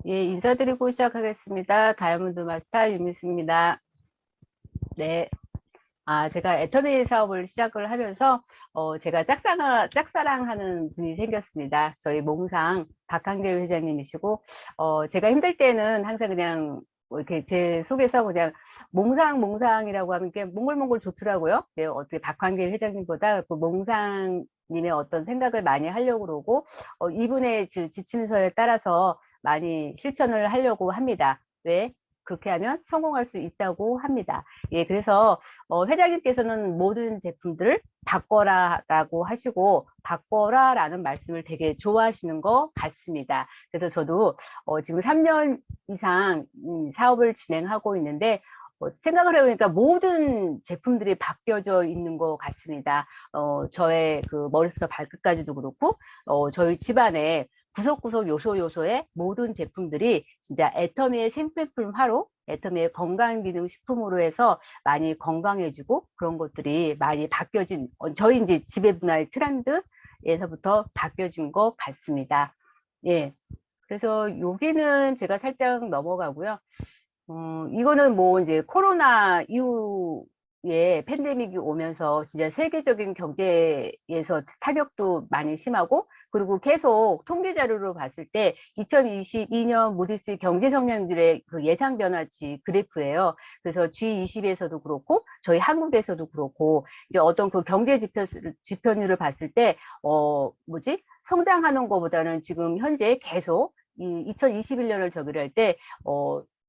예, 인사드리고 시작하겠습니다. 다이아몬드 마스터 유미수입니다. 네. 제가 애터미 사업을 시작을 하면서, 제가 짝사랑하는 분이 생겼습니다. 저희 몽상 박한길 회장님이시고, 제가 힘들 때는 항상 그냥, 이렇게 제 속에서 그냥 몽상이라고 하면 게 몽글몽글 좋더라고요. 네, 어떻게 박한길 회장님보다 그 몽상님의 어떤 생각을 많이 하려고 그러고, 이분의 그 지침서에 따라서 많이 실천을 하려고 합니다. 왜? 그렇게 하면 성공할 수 있다고 합니다. 예, 그래서 회장님께서는 모든 제품들을 바꿔라라고 하시고 바꿔라라는 말씀을 되게 좋아하시는 것 같습니다. 그래서 저도 지금 3년 이상 사업을 진행하고 있는데 생각을 해보니까 모든 제품들이 바뀌어져 있는 것 같습니다. 저의 그 머리부터 발끝까지도 그렇고 저희 집안에 구석구석 요소요소의 모든 제품들이 진짜 애터미의 생필품화로 애터미의 건강기능식품으로 해서 많이 건강해지고 그런 것들이 많이 바뀌어진 저희 이제 지배 문화의 트렌드에서부터 바뀌어진 것 같습니다. 예. 그래서 여기는 제가 살짝 넘어가고요. 이거는 뭐 이제 코로나 이후에 팬데믹이 오면서 진짜 세계적인 경제에서 타격도 많이 심하고 그리고 계속 통계 자료로 봤을 때 2022년 무디스 경제 성장률의 그 예상 변화치 그래프예요. 그래서 G20에서도 그렇고 저희 한국에서도 그렇고 이제 어떤 그 경제 지표율을 봤을 때 뭐지? 성장하는 것보다는 지금 현재 계속 이 2021년을 저기를 할때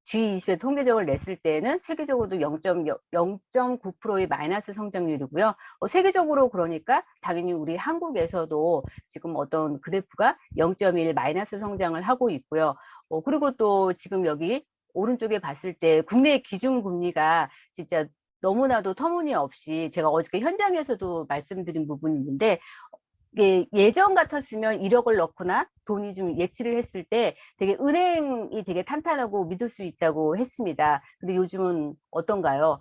G20의 통계적을 냈을 때는 세계적으로도 0.9%의 마이너스 성장률이고요. 세계적으로 그러니까 당연히 우리 한국에서도 지금 어떤 그래프가 0.1 마이너스 성장을 하고 있고요. 그리고 또 지금 여기 오른쪽에 봤을 때 국내 기준금리가 진짜 너무나도 터무니없이 제가 어저께 현장에서도 말씀드린 부분이 있는데 예전 같았으면 1억을 넣거나 돈이 좀 예치를 했을 때 되게 은행이 되게 탄탄하고 믿을 수 있다고 했습니다. 근데 요즘은 어떤가요?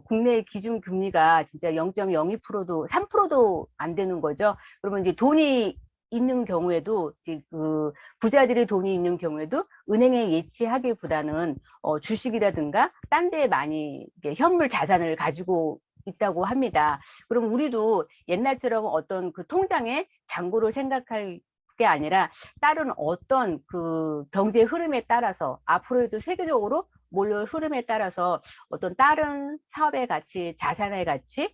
국내 기준 금리가 진짜 0.02%도 3%도 안 되는 거죠. 그러면 이제 돈이 있는 경우에도 이제 그 부자들이 돈이 있는 경우에도 은행에 예치하기보다는 주식이라든가 딴 데 많이 현물 자산을 가지고 있다고 합니다. 그럼 우리도 옛날처럼 어떤 그 통장에 잔고를 생각할 게 아니라 다른 어떤 그 경제 흐름에 따라서 앞으로도 세계적으로 몰려올 흐름에 따라서 어떤 다른 사업의 가치, 자산의 가치,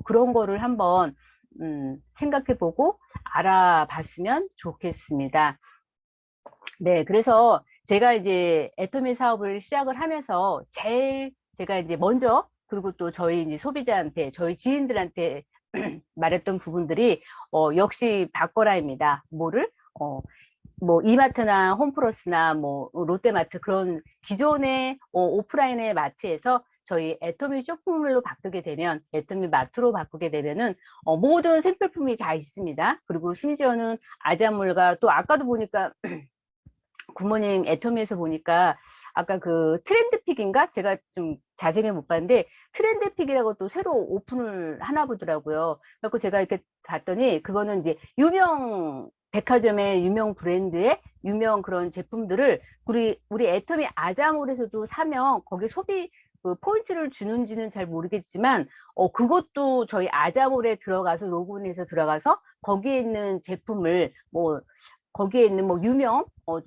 그런 거를 한번 생각해보고 알아봤으면 좋겠습니다. 네, 그래서 제가 이제 애터미 사업을 시작을 하면서 제일 제가 이제 먼저 그리고 또 저희 이제 소비자한테 저희 지인들한테 말했던 부분들이 역시 바꿔라입니다. 뭐를 뭐 이마트나 홈플러스나 뭐 롯데마트 그런 기존의 오프라인의 마트에서 저희 애터미 쇼핑몰로 바꾸게 되면 애터미 마트로 바꾸게 되면은 모든 생필품이 다 있습니다. 그리고 심지어는 아자물과 또 아까도 보니까 굿모닝 애터미에서 보니까 아까 그 트렌드픽인가? 제가 좀 자세히 못 봤는데 트렌드픽이라고 또 새로 오픈을 하나 보더라고요. 그래서 제가 이렇게 봤더니 그거는 이제 유명 백화점의 유명 브랜드의 유명 그런 제품들을 우리 애터미 아자몰에서도 사면 거기 소비 그 포인트를 주는지는 잘 모르겠지만 그것도 저희 아자몰에 들어가서 로그인해서 들어가서 거기에 있는 제품을 뭐 거기에 있는 뭐 유명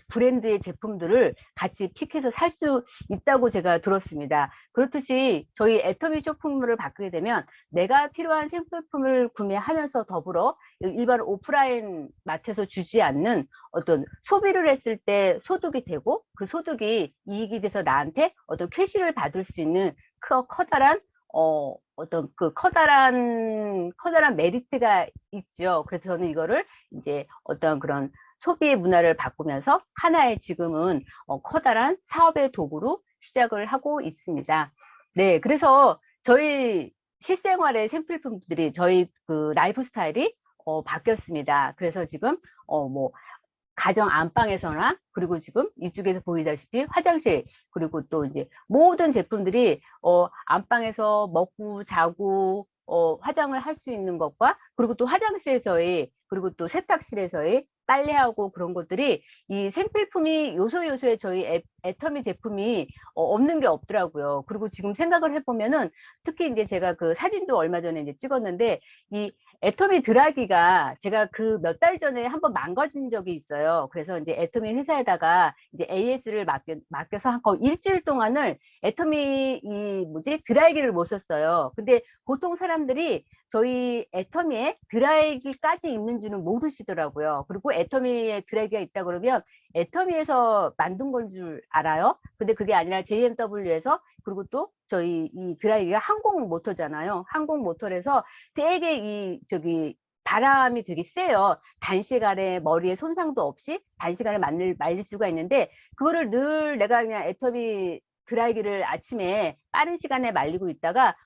브랜드의 제품들을 같이 픽해서 살 수 있다고 제가 들었습니다. 그렇듯이 저희 애터미 쇼핑몰을 바꾸게 되면 내가 필요한 생필품을 구매하면서 더불어 일반 오프라인 마트에서 주지 않는 어떤 소비를 했을 때 소득이 되고 그 소득이 이익이 돼서 나한테 어떤 캐시를 받을 수 있는 커다란 어떤 그 커다란 메리트가 있죠. 그래서 저는 이거를 이제 어떤 그런 소비의 문화를 바꾸면서 하나의 지금은 커다란 사업의 도구로 시작을 하고 있습니다. 네, 그래서 저희 실생활의 생필품들이 저희 그 라이프 스타일이 바뀌었습니다. 그래서 지금 뭐 가정 안방에서나 그리고 지금 이쪽에서 보이다시피 화장실 그리고 또 이제 모든 제품들이 안방에서 먹고 자고 화장을 할 수 있는 것과 그리고 또 화장실에서의 그리고 또 세탁실에서의 빨래하고 그런 것들이 이 생필품이 요소요소에 저희 애터미 제품이 없는 게 없더라고요. 그리고 지금 생각을 해보면은 특히 이제 제가 그 사진도 얼마 전에 이제 찍었는데 이 애터미 드라이기가 제가 그 몇 달 전에 한번 망가진 적이 있어요. 그래서 이제 애터미 회사에다가 이제 AS를 맡겨서 한 거의 일주일 동안을 애터미 이 뭐지 드라이기를 못 썼어요. 근데 보통 사람들이 저희 애터미에 드라이기까지 있는 줄은 모르시더라고요. 그리고 애터미에 드라이기가 있다 그러면 애터미에서 만든 건 줄 알아요. 근데 그게 아니라 JMW에서 그리고 또 저희 이 드라이기가 항공 모터잖아요. 항공 모터라서 되게 이 저기 바람이 되게 세요. 단시간에 머리에 손상도 없이 단시간에 말릴 수가 있는데 그거를 늘 내가 그냥 애터미 드라이기를 아침에 빠른 시간에 말리고 있다가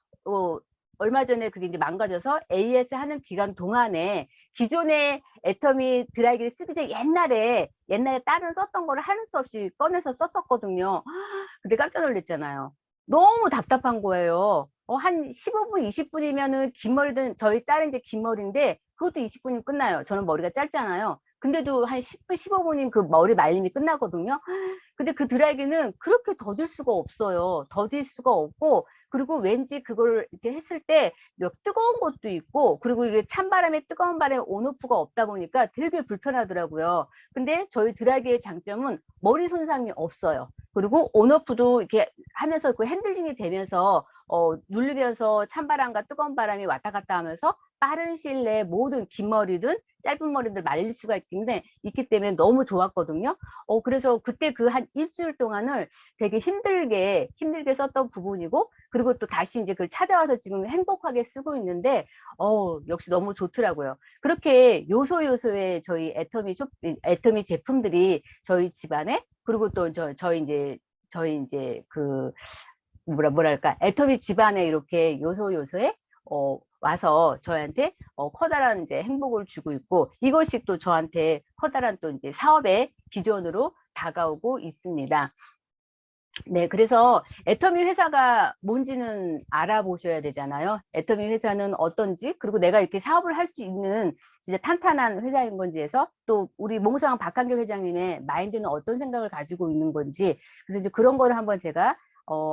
얼마 전에 그게 이제 망가져서 AS 하는 기간 동안에 기존에 애터미 드라이기를 쓰기 전에 옛날에 다른 썼던 거를 하는 수 없이 꺼내서 썼었거든요. 근데 깜짝 놀랐잖아요. 너무 답답한 거예요. 한 15분, 20분이면은 긴 머리든 저희 딸은 이제 긴 머리인데 그것도 20분이면 끝나요. 저는 머리가 짧잖아요. 근데도 한 10분, 15분이면 그 머리 말림이 끝나거든요. 근데 그 드라이기는 그렇게 더딜 수가 없어요. 더딜 수가 없고, 그리고 왠지 그걸 이렇게 했을 때 뜨거운 것도 있고, 그리고 이게 찬바람에 뜨거운 바람에 온오프가 없다 보니까 되게 불편하더라고요. 근데 저희 드라이기의 장점은 머리 손상이 없어요. 그리고 온오프도 이렇게 하면서 그 핸들링이 되면서 누르면서 찬바람과 뜨거운 바람이 왔다 갔다 하면서 빠른 시일 내에 모든 긴 머리든 짧은 머리들 말릴 수가 있기 때문에 너무 좋았거든요. 그래서 그때 그 한 일주일 동안을 되게 힘들게 썼던 부분이고, 그리고 또 다시 이제 그걸 찾아와서 지금 행복하게 쓰고 있는데, 역시 너무 좋더라고요. 그렇게 요소요소의 저희 애터미 제품들이 저희 집안에, 그리고 또 저희 이제 그, 뭐랄까, 애터미 집안에 이렇게 요소요소에, 와서 저한테 커다란 이제 행복을 주고 있고, 이것이 또 저한테 커다란 또 이제 사업의 비전으로 다가오고 있습니다. 네, 그래서 애터미 회사가 뭔지는 알아보셔야 되잖아요. 애터미 회사는 어떤지, 그리고 내가 이렇게 사업을 할 수 있는 진짜 탄탄한 회사인 건지에서 또 우리 몽상 박한결 회장님의 마인드는 어떤 생각을 가지고 있는 건지, 그래서 이제 그런 거를 한번 제가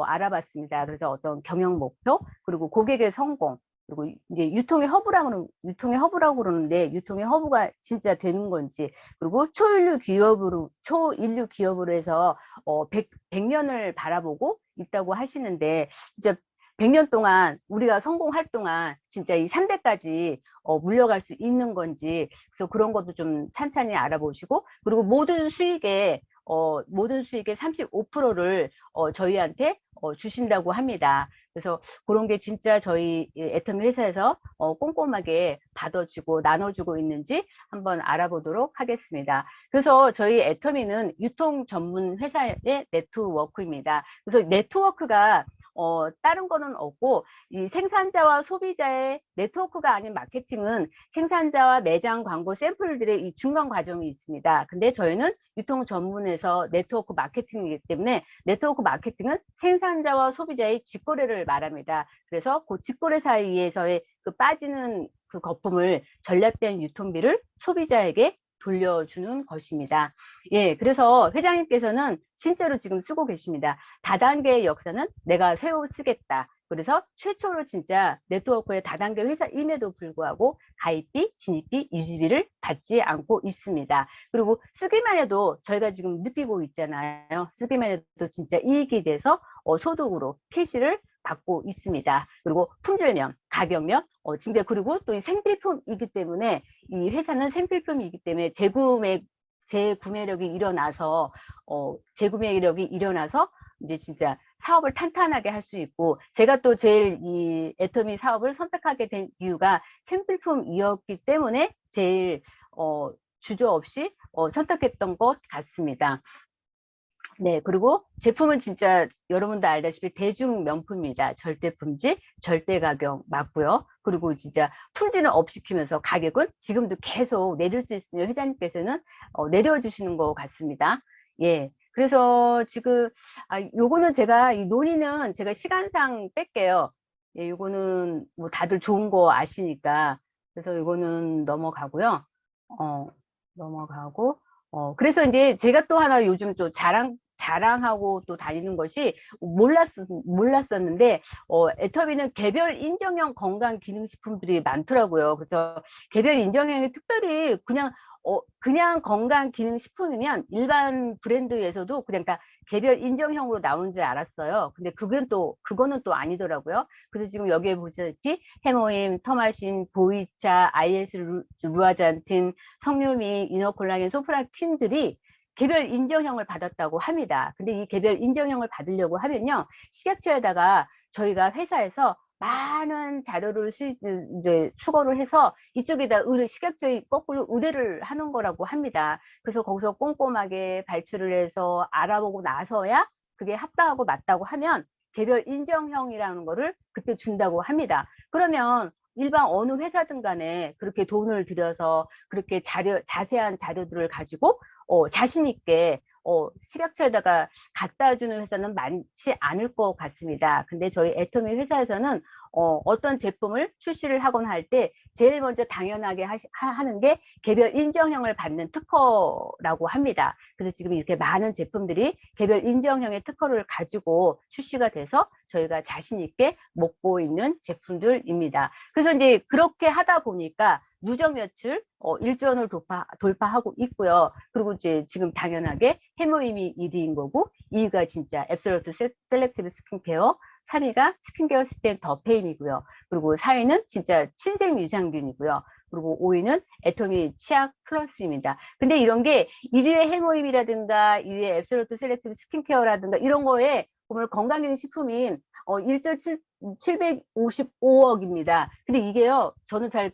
알아봤습니다. 그래서 어떤 경영 목표, 그리고 고객의 성공, 그리고 이제 유통의 허브라고 그러는데 유통의 허브가 진짜 되는 건지, 그리고 초인류 기업으로 해서 100년을 바라보고 있다고 하시는데, 이제 100년 동안 우리가 성공할 동안 진짜 이 3대까지 물려갈 수 있는 건지, 그래서 그런 것도 좀 찬찬히 알아보시고, 그리고 모든 수익의 35%를 저희한테 주신다고 합니다. 그래서 그런 게 진짜 저희 애터미 회사에서 꼼꼼하게 받아주고 나눠주고 있는지 한번 알아보도록 하겠습니다. 그래서 저희 애터미는 유통 전문 회사의 네트워크입니다. 그래서 네트워크가 다른 거는 없고, 이 생산자와 소비자의 네트워크가 아닌 마케팅은 생산자와 매장 광고 샘플들의 이 중간 과정이 있습니다. 근데 저희는 유통 전문에서 네트워크 마케팅이기 때문에 네트워크 마케팅은 생산자와 소비자의 직거래를 말합니다. 그래서 그 직거래 사이에서의 그 빠지는 그 거품을 전략된 유통비를 소비자에게 돌려주는 것입니다. 예, 그래서 회장님께서는 진짜로 지금 쓰고 계십니다. 다단계의 역사는 내가 새로 쓰겠다. 그래서 최초로 진짜 네트워크의 다단계 회사임에도 불구하고 가입비, 진입비, 유지비를 받지 않고 있습니다. 그리고 쓰기만 해도 저희가 지금 느끼고 있잖아요. 쓰기만 해도 진짜 이익이 돼서 소득으로 캐시를 받고 있습니다. 그리고 품질면, 가격면, 진짜 그리고 또 이 생필품이기 때문에 이 회사는 생필품이기 때문에 재구매력이 일어나서 이제 진짜 사업을 탄탄하게 할 수 있고, 제가 또 제일 이 애터미 사업을 선택하게 된 이유가 생필품이었기 때문에 제일 주저없이 선택했던 것 같습니다. 네, 그리고 제품은 진짜 여러분도 알다시피 대중 명품입니다. 절대 품질, 절대 가격 맞고요. 그리고 진짜 품질은 업 시키면서 가격은 지금도 계속 내릴 수 있으면 회장님께서는 내려주시는 것 같습니다. 예. 그래서 지금 요거는 이 논의는 제가 시간상 뺄게요. 예, 요거는 뭐 다들 좋은 거 아시니까. 그래서 요거는 넘어가고요. 넘어가고, 그래서 이제 제가 또 하나 요즘 또 자랑하고 또 다니는 것이 몰랐었는데, 애터미는 개별 인정형 건강기능식품들이 많더라고요. 그래서 개별 인정형이 특별히 그냥 건강기능식품이면 일반 브랜드에서도 그냥 다 개별 인정형으로 나오는 줄 알았어요. 근데 그거는 또 아니더라고요. 그래서 지금 여기에 보시다시피 해모임, 터마신, 보이차, IS 루아잔틴, 석류미, 이너콜라겐, 소프라퀸들이 개별 인정형을 받았다고 합니다. 근데 이 개별 인정형을 받으려고 하면요, 식약처에다가 저희가 회사에서 많은 자료를 이제 수거를 해서 이쪽에다 식약처에 거꾸로 의뢰를 하는 거라고 합니다. 그래서 거기서 꼼꼼하게 발출을 해서 알아보고 나서야 그게 합당하고 맞다고 하면 개별 인정형이라는 거를 그때 준다고 합니다. 그러면 일반 어느 회사든 간에 그렇게 돈을 들여서 그렇게 자세한 자료들을 가지고 자신 있게 식약처에다가 갖다 주는 회사는 많지 않을 것 같습니다. 근데 저희 애터미 회사에서는 어떤 제품을 출시를 하거나 할 때 제일 먼저 당연하게 하는 게 개별 인정형을 받는 특허라고 합니다. 그래서 지금 이렇게 많은 제품들이 개별 인정형의 특허를 가지고 출시가 돼서 저희가 자신 있게 먹고 있는 제품들입니다. 그래서 이제 그렇게 하다 보니까 누적 매출 1조 원을 돌파하고 있고요. 그리고 이제 지금 당연하게 해모임이 1위인 거고, 2위가 진짜 앱솔루트 셀렉티브 스킨케어, 3위가 스킨케어 스텐 더페임이고요. 그리고 4위는 진짜 친생 유산균이고요. 그리고 5위는 애터미 치약 플러스입니다. 근데 이런 게 1위의 해모임이라든가 2위의 앱솔루트 셀렉티브 스킨케어라든가 이런 거에 보면 건강기능식품인 1조 755억입니다. 근데 이게요, 저는 잘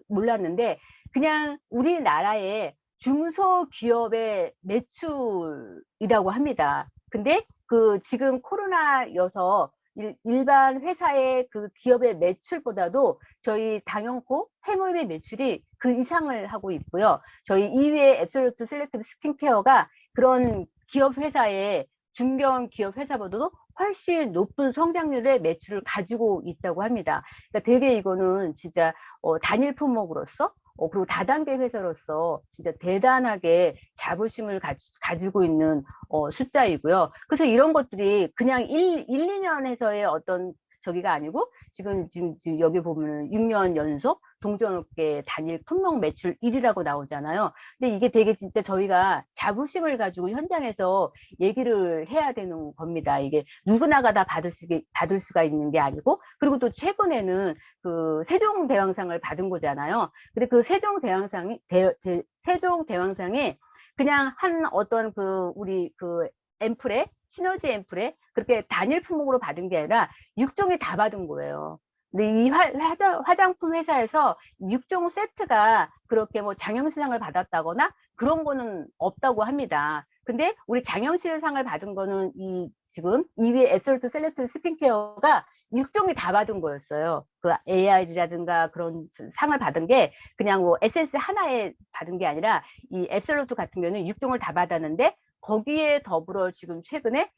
몰랐는데, 그냥 우리나라의 중소기업의 매출이라고 합니다. 근데 지금 코로나여서 일반 회사의 그 기업의 매출보다도 저희 당연코 해모임의 매출이 그 이상을 하고 있고요. 저희 2위의 앱솔루트 셀렉티브 스킨케어가 그런 기업 회사의 중견 기업 회사보다도 훨씬 높은 성장률의 매출을 가지고 있다고 합니다. 그러니까 되게 이거는 진짜 단일 품목으로서 그리고 다단계 회사로서 진짜 대단하게 자부심을 가지고 있는 숫자이고요. 그래서 이런 것들이 그냥 2년 해서의 어떤 저기가 아니고 지금 여기 보면 6년 연속 동전업계 단일 품목 매출 1위라고 나오잖아요. 근데 이게 되게 진짜 저희가 자부심을 가지고 현장에서 얘기를 해야 되는 겁니다. 이게 누구나가 다 받을 수가 있는 게 아니고, 그리고 또 최근에는 세종대왕상을 받은 거잖아요. 근데 세종대왕상에 그냥 한 어떤 우리 앰플에, 시너지 앰플에 그렇게 단일 품목으로 받은 게 아니라 6종이 다 받은 거예요. 근데 이 화장품 회사에서 6종 세트가 그렇게 뭐 장영시상을 받았다거나 그런 거는 없다고 합니다. 근데 우리 장영실상을 받은 거는 지금 2위 앱솔루트 셀렉트 스킨케어가 6종이 다 받은 거였어요. 그 AI라든가 그런 상을 받은 게 그냥 뭐 에센스 하나에 받은 게 아니라 이 앱솔루트 같은 경우는 6종을 다 받았는데, 거기에 더불어 지금 최근에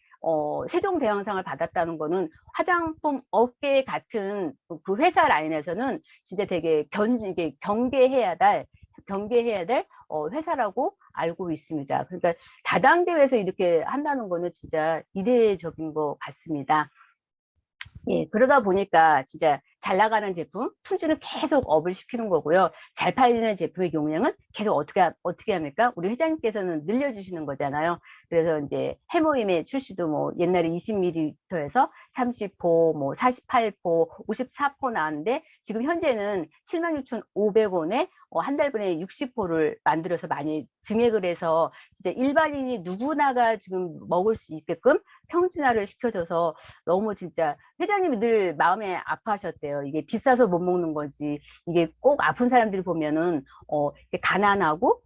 세종대왕상을 받았다는 거는 화장품 업계 같은 그 회사 라인에서는 진짜 되게 경계해야 될 회사라고 알고 있습니다. 그러니까 다단계에서 이렇게 한다는 거는 진짜 이례적인 것 같습니다. 예, 그러다 보니까 진짜 잘 나가는 제품, 품질은 계속 업을 시키는 거고요. 잘 팔리는 제품의 용량은 계속 어떻게 합니까? 우리 회장님께서는 늘려주시는 거잖아요. 그래서 이제 해모임의 출시도 뭐 옛날에 20ml에서 30포, 뭐 48포, 54포 나왔는데 지금 현재는 76,500원에 한 달분에 60포를 만들어서 많이 증액을 해서 진짜 일반인이 누구나가 지금 먹을 수 있게끔 평준화를 시켜줘서 너무 진짜 회장님이 늘 마음에 아파하셨대요. 이게 비싸서 못 먹는 거지. 이게 꼭 아픈 사람들이 보면은 가난하고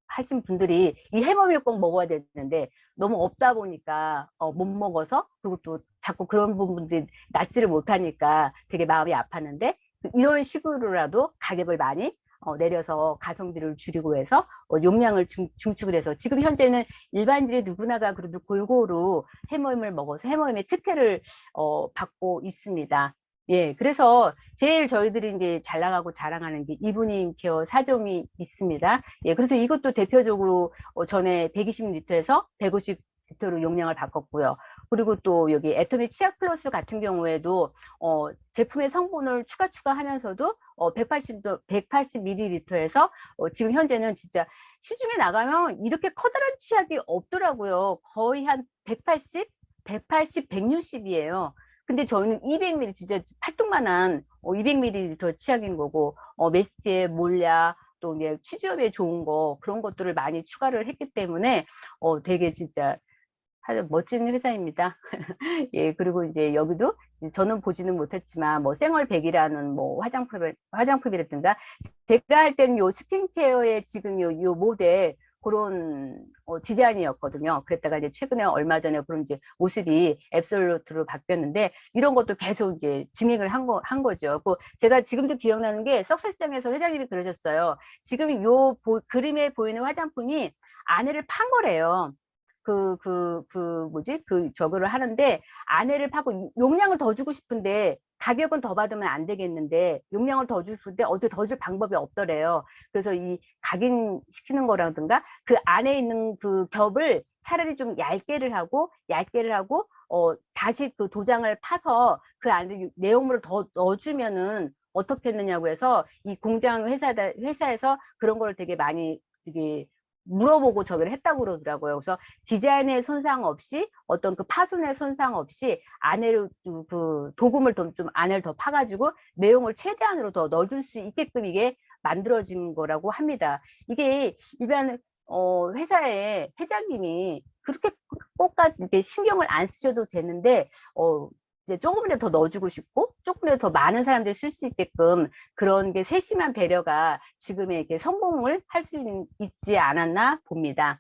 하신 분들이 이 해먹을 꼭 먹어야 되는데 너무 없다 보니까 못 먹어서, 그리고 또 자꾸 그런 부분들이 낫지를 못하니까 되게 마음이 아팠는데, 이런 식으로라도 가격을 많이 내려서 가성비를 줄이고 해서 용량을 중축을 해서 지금 현재는 일반인들이 누구나가 그래도 골고루 해모임을 먹어서 해모임의 특혜를 받고 있습니다. 예, 그래서 제일 저희들이 이제 잘 나가고 자랑하는 게 이브닝 케어 4종이 있습니다. 예, 그래서 이것도 대표적으로 전에 120리터에서 150리터로 용량을 바꿨고요. 그리고 또 여기 애터미 치약 플러스 같은 경우에도 제품의 성분을 추가하면서도 180ml에서 지금 현재는 진짜 시중에 나가면 이렇게 커다란 치약이 없더라고요. 거의 한 180, 160이에요. 근데 저희는 200ml 진짜 팔뚝만한 200ml 치약인 거고 메스티에 몰약 또 이제 취지업에 좋은 거 그런 것들을 많이 추가를 했기 때문에 되게 진짜 아주 멋진 회사입니다. 예, 그리고 이제 여기도 이제 저는 보지는 못했지만 뭐 생얼백이라는 뭐 화장품이라든가 제가 할 때는 요 스킨케어의 지금 요 모델 그런 디자인이었거든요. 그랬다가 이제 최근에 얼마 전에 그런 이제 모습이 앱솔루트로 바뀌었는데 이런 것도 계속 이제 진행을 한 거죠. 그 제가 지금도 기억나는 게 석세성에서 회장님이 그러셨어요. 지금 요 그림에 보이는 화장품이 안에를 판 거래요. 뭐지? 저거를 하는데 안에를 파고 용량을 더 주고 싶은데 가격은 더 받으면 안 되겠는데 용량을 더 줄 때 어떻게 더 줄 방법이 없더래요. 그래서 이 각인시키는 거라든가 그 안에 있는 그 겹을 차라리 좀 얇게를 하고 다시 그 도장을 파서 그 안에 내용물을 더 넣어주면은 어떻게 했느냐고 해서 이 공장 회사에서 그런 거를 되게 많이 되게 물어보고 저기를 했다고 그러더라고요. 그래서 디자인의 손상 없이 어떤 그 파손의 손상 없이 안에를 그 도금을 좀 안을 더 파가지고 내용을 최대한으로 더 넣어줄 수 있게끔 이게 만들어진 거라고 합니다. 이게 일반 회사의 회장님이 그렇게 꼭까지 이렇게 신경을 안 쓰셔도 되는데 이제 조금이라도 더 넣어주고 싶고 조금이라도 더 많은 사람들이 쓸 수 있게끔 그런 게 세심한 배려가 지금의 이렇게 성공을 할 수 있지 않았나 봅니다.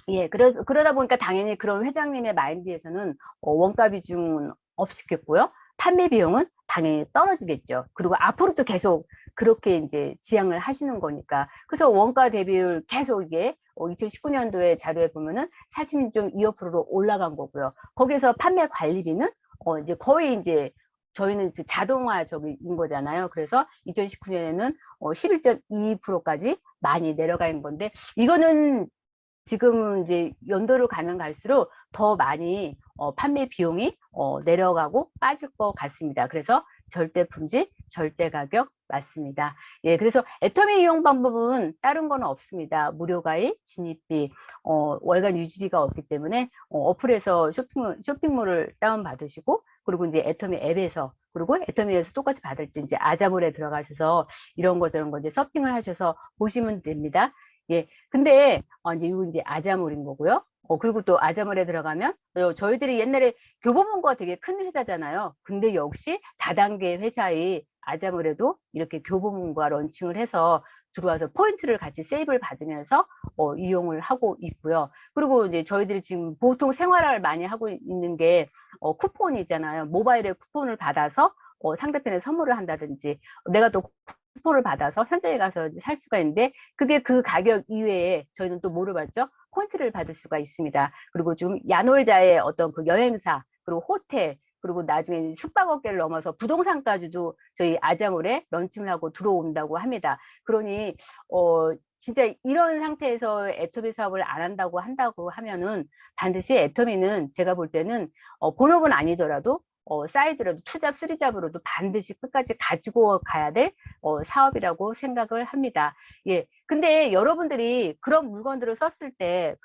예, 그러다 보니까 당연히 그런 회장님의 마인드에서는 원가 비중은 없겠고요. 판매 비용은 당연히 떨어지겠죠. 그리고 앞으로도 계속 그렇게 이제 지향을 하시는 거니까. 그래서 원가 대비율 계속 이게 2019년도에 자료에 보면은 46.25%로 올라간 거고요. 거기서 판매 관리비는 이제 거의 이제 저희는 이제 자동화 저기인 거잖아요. 그래서 2019년에는 11.22%까지 많이 내려간 건데 이거는 지금 이제 연도를 가면 갈수록 더 많이 판매 비용이 내려가고 빠질 것 같습니다. 그래서 절대 품질, 절대 가격 맞습니다. 예, 그래서 애터미 이용 방법은 다른 거는 없습니다. 무료 가입, 진입비, 월간 유지비가 없기 때문에 어플에서 쇼핑몰을 다운받으시고 그리고 이제 애터미 앱에서 그리고 애터미에서 똑같이 받을 때 이제 아자몰에 들어가셔서 이런 거 저런 거 이제 서핑을 하셔서 보시면 됩니다. 예, 근데 이제 이거 이제 아자몰인 거고요. 그리고 또 아자몰에 들어가면 저희들이 옛날에 교보문고가 되게 큰 회사잖아요. 근데 역시 다단계 회사의 아자몰에도 이렇게 교보문고가 런칭을 해서 들어와서 포인트를 같이 세이브를 받으면서 이용을 하고 있고요. 그리고 이제 저희들이 지금 보통 생활을 많이 하고 있는 게 쿠폰이잖아요. 모바일에 쿠폰을 받아서 상대편에 선물을 한다든지 내가 또 쿠폰을 받아서 현장에 가서 살 수가 있는데 그게 그 가격 이외에 저희는 또 뭐를 받죠? 포인트를 받을 수가 있습니다. 그리고 좀 야놀자의 어떤 그 여행사 그리고 호텔 그리고 나중에 숙박업계를 넘어서 부동산까지도 저희 아자몰에 런칭을 하고 들어온다고 합니다. 그러니 진짜 이런 상태에서 애터미 사업을 안 한다고 하면은 반드시 애터미는 제가 볼 때는 본업은 아니더라도 사이드로도 투잡, 쓰리잡으로도 반드시 끝까지 가지고 가야 될 사업이라고 생각을 합니다. 예. 근데 여러분들이 그런 물건들을 썼을 때,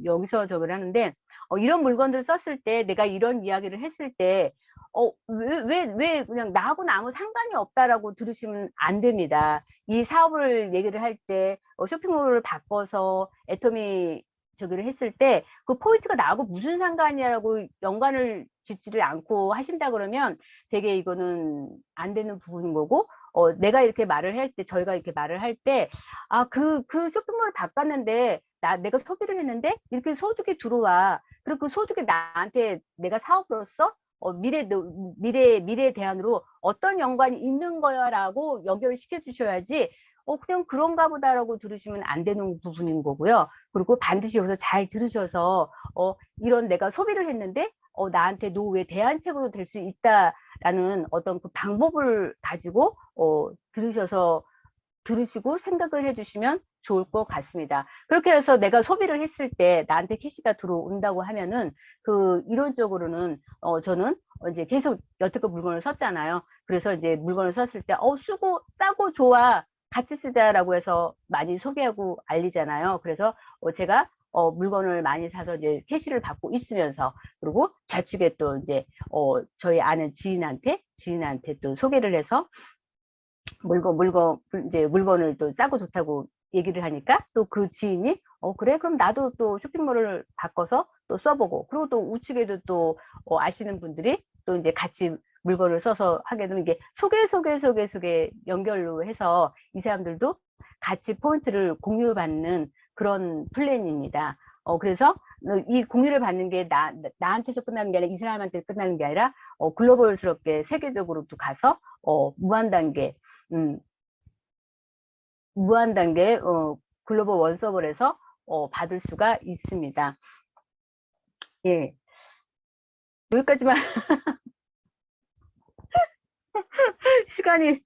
여기서 저걸 하는데, 이런 물건들을 썼을 때, 내가 이런 이야기를 했을 때, 왜 그냥 나하고는 아무 상관이 없다라고 들으시면 안 됩니다. 이 사업을 얘기를 할 때, 쇼핑몰을 바꿔서 애터미 저기를 했을 때, 그 포인트가 나하고 무슨 상관이냐고 연관을 짓지를 않고 하신다 그러면 되게 이거는 안 되는 부분인 거고, 내가 이렇게 말을 할 때, 저희가 이렇게 말을 할 때, 그 쇼핑몰을 바꿨는데, 내가 소비를 했는데, 이렇게 소득이 들어와. 그리고 그 소득이 나한테 내가 사업으로서 미래 대안으로 어떤 연관이 있는 거야라고 연결을 시켜주셔야지, 그냥 그런가 보다라고 들으시면 안 되는 부분인 거고요. 그리고 반드시 여기서 잘 들으셔서, 이런 내가 소비를 했는데, 나한테 노후에 대안책으로 될 수 있다. 라는 어떤 그 방법을 가지고 들으시고 생각을 해주시면 좋을 것 같습니다. 그렇게 해서 내가 소비를 했을 때 나한테 캐시가 들어온다고 하면은 그 이론적으로는 저는 이제 계속 여태껏 물건을 썼잖아요. 그래서 이제 물건을 썼을 때 쓰고 싸고 좋아 같이 쓰자라고 해서 많이 소개하고 알리잖아요. 그래서 제가 물건을 많이 사서 이제 캐시를 받고 있으면서 그리고 좌측에 또 이제 저희 아는 지인한테 또 소개를 해서 이제 물건을 또 싸고 좋다고 얘기를 하니까 또 그 지인이 그래 그럼 나도 또 쇼핑몰을 바꿔서 또 써보고 그리고 또 우측에도 또 아시는 분들이 또 이제 같이 물건을 써서 하게 되면 이게 소개 연결로 해서 이 사람들도 같이 포인트를 공유받는 그런 플랜입니다. 그래서 이 공유를 받는 게 나한테서 끝나는 게 아니라 이 사람한테 끝나는 게 아니라 글로벌스럽게 세계적으로도 가서 무한단계 음, 무한단계 글로벌 원서블에서 받을 수가 있습니다. 예, 여기까지만 시간이